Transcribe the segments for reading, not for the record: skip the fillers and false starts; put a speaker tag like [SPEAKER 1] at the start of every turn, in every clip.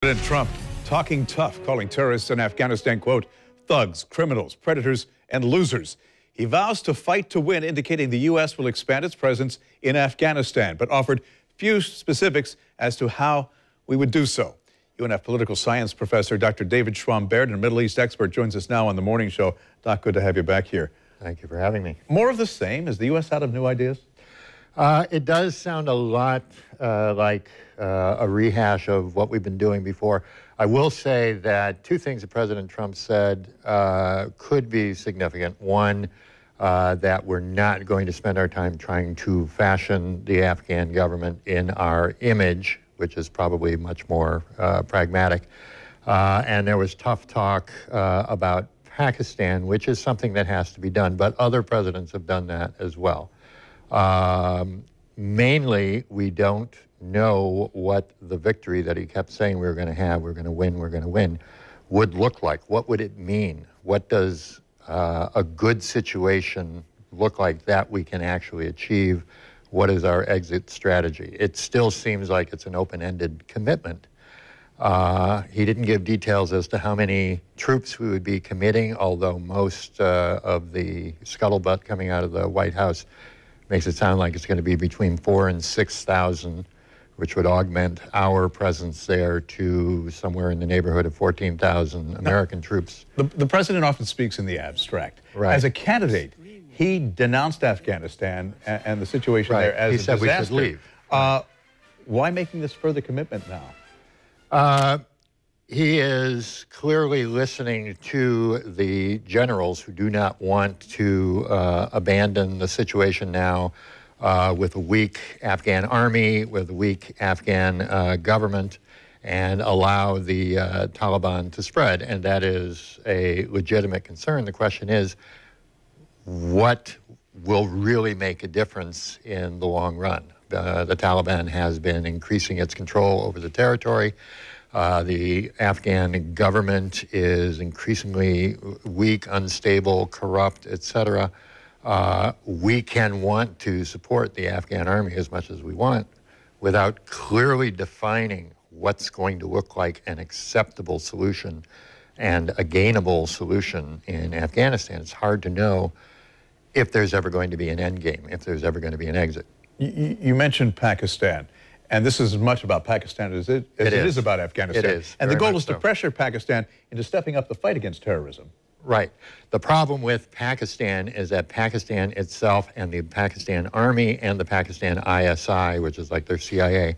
[SPEAKER 1] President Trump talking tough, calling terrorists in Afghanistan, quote, thugs, criminals, predators, and losers. He vows to fight to win, indicating the U.S. will expand its presence in Afghanistan, but offered few specifics as to how we would do so. UNF Political Science professor Dr. David Schwamberg, and a Middle East expert, joins us now on the morning show. Doc, good to have you back here.
[SPEAKER 2] Thank you for having me.
[SPEAKER 1] More of the same? Is the U.S. out of new ideas?
[SPEAKER 2] It does sound a lot like a rehash of what we've been doing before. I will say that two things that President Trump said could be significant. One, that we're not going to spend our time trying to fashion the Afghan government in our image, which is probably much more pragmatic. And there was tough talk about Pakistan, which is something that has to be done, but other presidents have done that as well. Mainly, we don't know what the victory that he kept saying we were going to have, we're going to win, would look like. What would it mean? What does a good situation look like that we can actually achieve? What is our exit strategy? It still seems like it's an open-ended commitment. He didn't give details as to how many troops we would be committing, although most of the scuttlebutt coming out of the White House makes it sound like it's going to be between 4,000 and 6,000, which would augment our presence there to somewhere in the neighborhood of 14,000 American troops.
[SPEAKER 1] The president often speaks in the abstract.
[SPEAKER 2] Right.
[SPEAKER 1] As a candidate, he denounced Afghanistan and the situation
[SPEAKER 2] Right.
[SPEAKER 1] there as
[SPEAKER 2] he
[SPEAKER 1] a
[SPEAKER 2] said
[SPEAKER 1] disaster.
[SPEAKER 2] we should leave.
[SPEAKER 1] Why making this further commitment now?
[SPEAKER 2] He is clearly listening to the generals who do not want to abandon the situation now with a weak Afghan army, with a weak Afghan government, and allow the Taliban to spread. And that is a legitimate concern. The question is, what will really make a difference in the long run? The Taliban has been increasing its control over the territory. The Afghan government is increasingly weak, unstable, corrupt, etc. We can want to support the Afghan army as much as we want without clearly defining what's going to look like an acceptable solution and a gainable solution in Afghanistan. It's hard to know if there's ever going to be an end game, if there's ever going to be an exit.
[SPEAKER 1] You mentioned Pakistan. And this is as much about Pakistan as it is about Afghanistan.
[SPEAKER 2] It is.
[SPEAKER 1] And the goal is to pressure Pakistan into stepping up the fight against terrorism.
[SPEAKER 2] Right. The problem with Pakistan is that Pakistan itself and the Pakistan Army and the Pakistan ISI, which is like their CIA,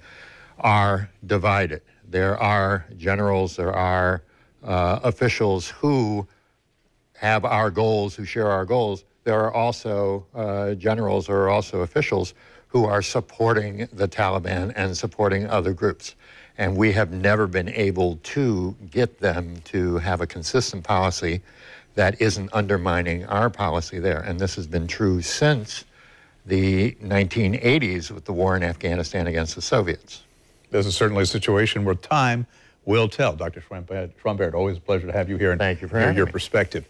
[SPEAKER 2] are divided. There are generals, there are officials who have our goals, who share our goals. There are also generals, there are also officials who are supporting the Taliban and supporting other groups. And we have never been able to get them to have a consistent policy that isn't undermining our policy there. And this has been true since the 1980s with the war in Afghanistan against the Soviets.
[SPEAKER 1] This is certainly a situation where time will tell. Dr. Schwamberg, always a pleasure to have you here and
[SPEAKER 2] Thank you for
[SPEAKER 1] hear
[SPEAKER 2] having
[SPEAKER 1] your
[SPEAKER 2] me.
[SPEAKER 1] perspective.